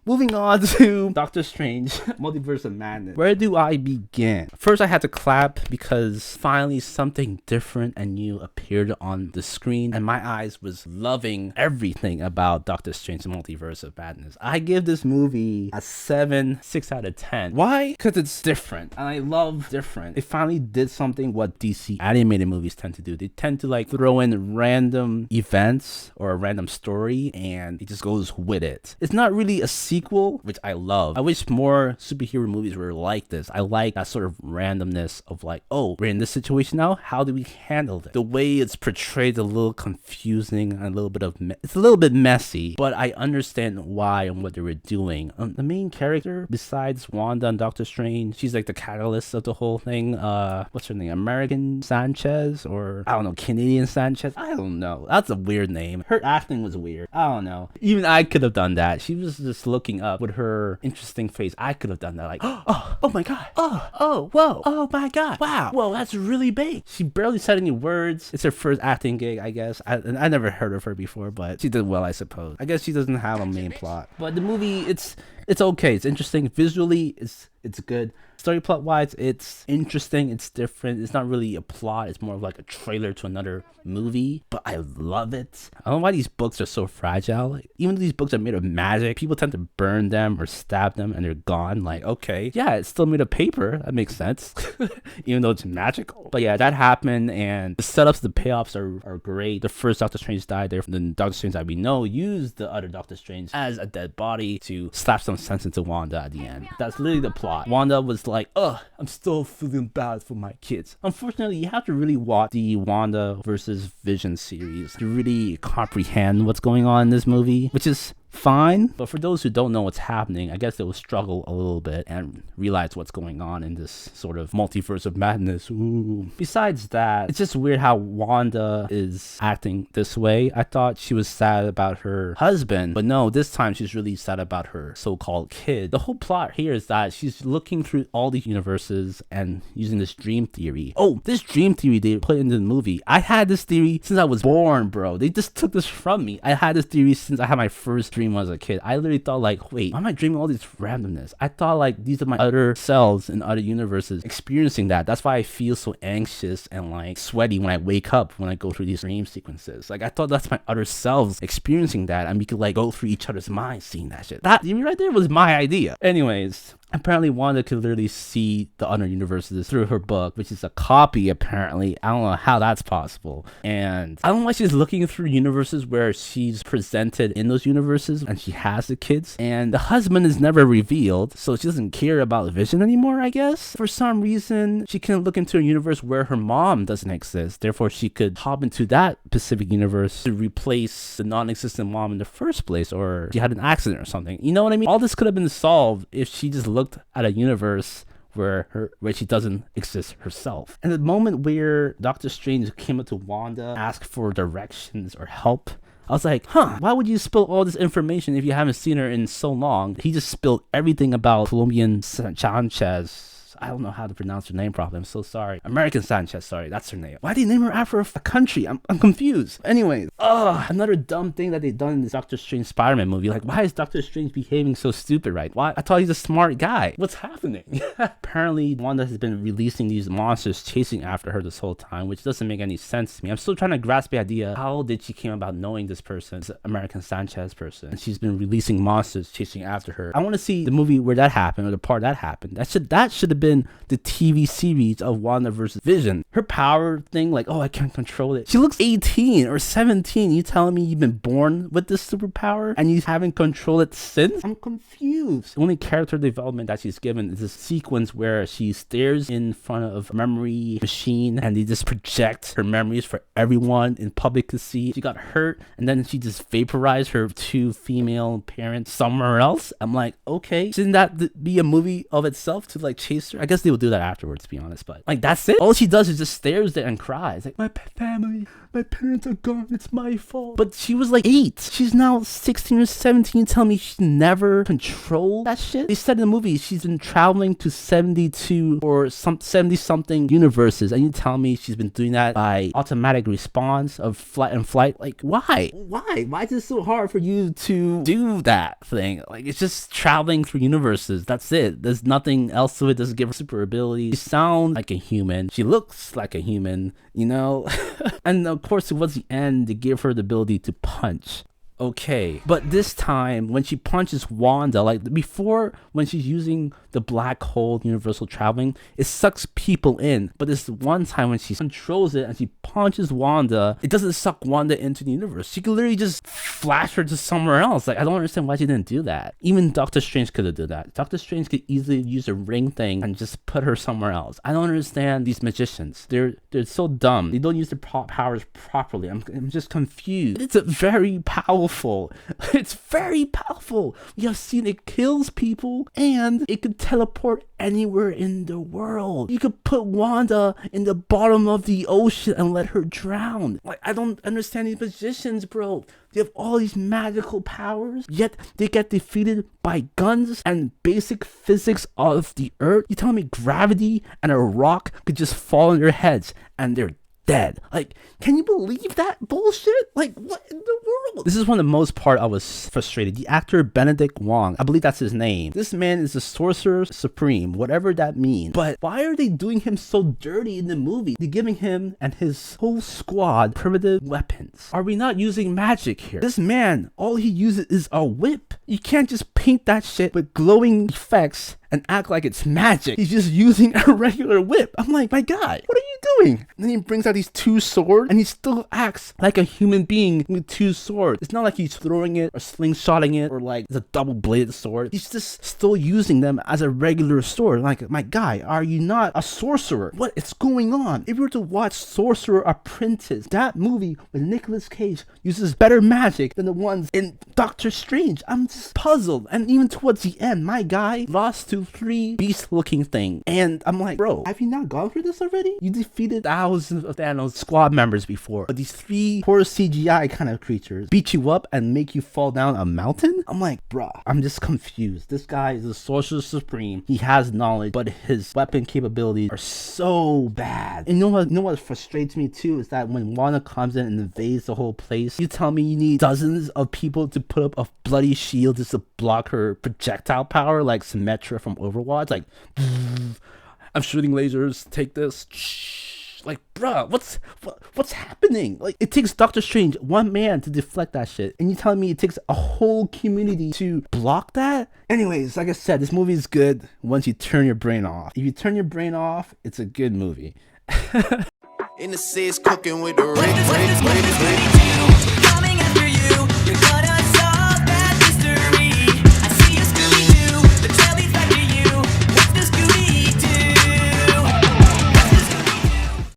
moving on to Doctor Strange, Multiverse of Madness. Where do I begin? First, I had to clap because finally something different and new appeared on the screen, and my eyes was loving everything about Doctor Strange, Multiverse of Madness. I give this movie a 6 out of 10. Why? Because it's different, and I love different. They finally did something what DC animated movies tend to do. They tend to like throw in random events or a random story, and it just goes with it. It's not really a sequel, which I love. I wish more superhero movies were like this. I like that sort of randomness of like, oh, we're in this situation now. How do we handle it? The way it's portrayed is a little confusing and a little bit of it's a little bit messy, but I understand why and what they were doing. The main character, besides Wanda and Doctor Strange, she's like the catalyst of the whole thing. What's her name? American Sanchez, or I don't know, Canadian Sanchez. I don't know. That's a weird name. Her acting was weird. I don't know. Even I could have done that. She was just looking up with her interesting face. I could have done that. Like, oh my god. Oh, whoa. Oh my god. Wow. Whoa, that's really big. She barely said any words. It's her first acting gig, I guess. I never heard of her before, but she did well, I suppose. I guess she doesn't have a main plot. But the movie, it's okay. It's interesting. Visually, it's good. Story plot wise, it's interesting. It's different. It's not really a plot. It's more of like a trailer to another movie, but I love it. I don't know why these books are so fragile. Like, even though these books are made of magic, people tend to burn them or stab them and they're gone. Like, okay, yeah, it's still made of paper. That makes sense. Even though it's magical. But yeah, that happened, and the setups, the payoffs are great. The first Doctor Strange died there. The Doctor Strange that we know used the other Doctor Strange as a dead body to slap some sense into Wanda at the end. That's literally the plot. Wanda was like, ugh, I'm still feeling bad for my kids. Unfortunately, you have to really watch the Wanda versus Vision series to really comprehend what's going on in this movie, which is fine, but for those who don't know what's happening, I guess they will struggle a little bit and realize what's going on in this sort of multiverse of madness. Ooh. Besides that, it's just weird how Wanda is acting this way. I thought she was sad about her husband, but no, this time she's really sad about her so-called kid. The whole plot here is that she's looking through all these universes and using this dream theory. Oh, this dream theory they put into the movie. I had this theory since I was born, bro. They just took this from me. I had this theory since I had my first dream as a kid. I literally thought like, wait, why am I dreaming all this randomness? I thought like these are my other selves in other universes experiencing that. That's why I feel so anxious and like sweaty when I wake up when I go through these dream sequences. Like I thought that's my other selves experiencing that, and we could like go through each other's minds seeing that shit. That right there was my idea. Anyways, apparently Wanda could literally see the other universes through her book, which is a copy apparently. I don't know how that's possible. And I don't know why she's looking through universes where she's presented in those universes and she has the kids. And the husband is never revealed, so she doesn't care about Vision anymore, I guess. For some reason, she can look into a universe where her mom doesn't exist. Therefore, she could hop into that specific universe to replace the non-existent mom in the first place, or she had an accident or something. You know what I mean? All this could have been solved if she just looked at a universe where she doesn't exist herself. And the moment where Doctor Strange came up to Wanda, asked for directions or help, I was like, why would you spill all this information if you haven't seen her in so long? He just spilled everything about Colombian Sanchez. I don't know how to pronounce her name properly. I'm so sorry. American Sanchez, sorry, that's her name. Why did they name her after a country? I'm confused. Anyways, another dumb thing that they've done in this Doctor Strange Spider-Man movie. Like, why is Doctor Strange behaving so stupid, right? Why? I thought he's a smart guy. What's happening? Apparently, Wanda has been releasing these monsters chasing after her this whole time, which doesn't make any sense to me. I'm still trying to grasp the idea. How did she came about knowing this person, this American Sanchez person, and she's been releasing monsters chasing after her? I want to see the movie where that happened, or the part that happened. That should have been the TV series of Wanda versus Vision. Her power thing, like, oh, I can't control it. She looks 18 or 17. You telling me you've been born with this superpower and you haven't controlled it since? I'm confused. The only character development that she's given is a sequence where she stares in front of a memory machine and they just project her memories for everyone in public to see. She got hurt and then she just vaporized her two female parents somewhere else. I'm like, okay, shouldn't that be a movie of itself to like chase her. I guess they would do that afterwards, to be honest. But like, that's it. All she does is just stares there and cries. Like, my family, my parents are gone. It's my fault. But she was like 8. She's now 16 or 17. Tell me she never controlled that shit. They said in the movie she's been traveling to 72 or 70 something universes, and you tell me she's been doing that by automatic response of flight and flight. Like, why? Why is it so hard for you to do that thing? Like, it's just traveling through universes. That's it. There's nothing else to it. Doesn't give her super abilities. She sounds like a human. She looks like a human, you know? And of course, towards the end, they give her the ability to punch. Okay, but this time when she punches Wanda, like before, when she's using the black hole universal traveling, it sucks people in. But this one time when she controls it and she punches Wanda, it doesn't suck Wanda into the universe. She could literally just flash her to somewhere else. Like, I don't understand why she didn't do that. Even Doctor Strange could have done that. Doctor Strange could easily use a ring thing and just put her somewhere else. I don't understand these magicians. They're so dumb. They don't use their powers properly. I'm just confused. It's a very powerful. It's very powerful. We have seen it kills people, and it could teleport anywhere in the world. You could put Wanda in the bottom of the ocean and let her drown. Like, I don't understand these magicians, bro. They have all these magical powers, yet they get defeated by guns and basic physics of the earth. You telling me gravity and a rock could just fall on their heads and they're dead? Like, can you believe that bullshit? Like, what in the world? This is one of the most part I was frustrated. The actor Benedict Wong, I believe that's his name. This man is a sorcerer supreme, whatever that means. But why are they doing him so dirty in the movie? They're giving him and his whole squad primitive weapons. Are we not using magic here? This man, all he uses is a whip. You can't just paint that shit with glowing effects and act like it's magic. He's just using a regular whip. I'm like, my guy, what are you doing? And then he brings out these 2 swords and he still acts like a human being with 2 swords. It's not like he's throwing it or slingshotting it or like it's a double-bladed sword. He's just still using them as a regular sword. Like, my guy, are you not a sorcerer? What is going on? If you were to watch Sorcerer Apprentice, that movie with Nicolas Cage uses better magic than the ones in Doctor Strange. I'm just puzzled. And even towards the end, my guy lost to 3 beast-looking things. And I'm like, bro, have you not gone through this already? You defeated thousands of Thanos squad members before, but these 3 poor CGI kind of creatures beat you up and make you fall down a mountain? I'm like, bruh, I'm just confused. This guy is a sorcerer supreme. He has knowledge, but his weapon capabilities are so bad. And you know what frustrates me too is that when Wanda comes in and invades the whole place, you tell me you need dozens of people to put up a bloody shield just to block her projectile power, like Symmetra from Overwatch. Like, I'm shooting lasers, take this. Like, bruh, what's happening? Like, it takes Doctor Strange, one man, to deflect that shit, and you telling me it takes a whole community to block that? Anyways, like I said, this movie is good once you turn your brain off. If you turn your brain off, it's a good movie. In the seas cooking with the ring. Coming after you, you're gonna